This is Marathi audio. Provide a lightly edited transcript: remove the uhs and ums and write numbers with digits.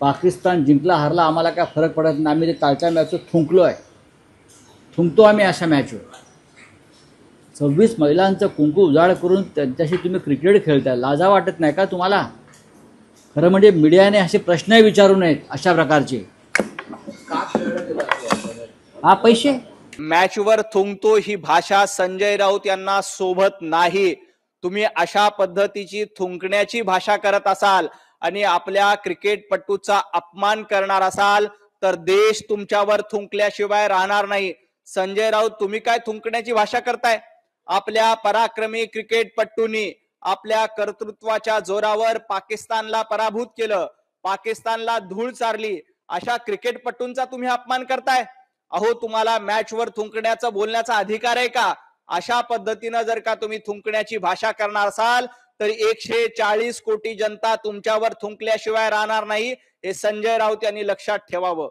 पाकिस्तान जिंकला हरला आम्हाला काय फरक पडत नाही, आम्ही ते कालच्या मॅचवर थुंकलो आहे, थुंकतो आम्ही अशा मॅचवर. 26 महिलांचं कुंकू उजाड करून त्यांच्याशी तुम्ही क्रिकेट खेळताय, लाजा वाटत नाही का तुम्हाला? खरं म्हणजे मीडियाने असे प्रश्नही विचारू नयेत अशा प्रकारचे. हा पैसे मॅचवर थुंकतो ही भाषा संजय राऊत यांना शोभत नाही. तुम्ही अशा पद्धतीची थुंकण्याची भाषा करत असाल आणि आपल्या क्रिकेटपटूचा अपमान करणार असाल तर देश तुमच्यावर थुंकल्याशिवाय राहणार नाही. संजय राऊत, तुम्ही काय थुंकण्याची भाषा करताय? आपल्या पराक्रमी क्रिकेटपटूंनी आपल्या कर्तृत्वाच्या जोरावर पाकिस्तानला पराभूत केलं, पाकिस्तानला धूळ चारली. अशा क्रिकेटपटूंचा तुम्ही अपमान करताय. अहो, तुम्हाला मॅचवर थुंकण्याचा बोलण्याचा अधिकार आहे का? अशा पद्धतीनं जर का तुम्ही थुंकण्याची भाषा करणार असाल तर 140 कोटी जनता तुमच्यावर थुंकल्याशिवाय राहणार नाही, हे संजय राऊत यांनी लक्षात ठेवावं.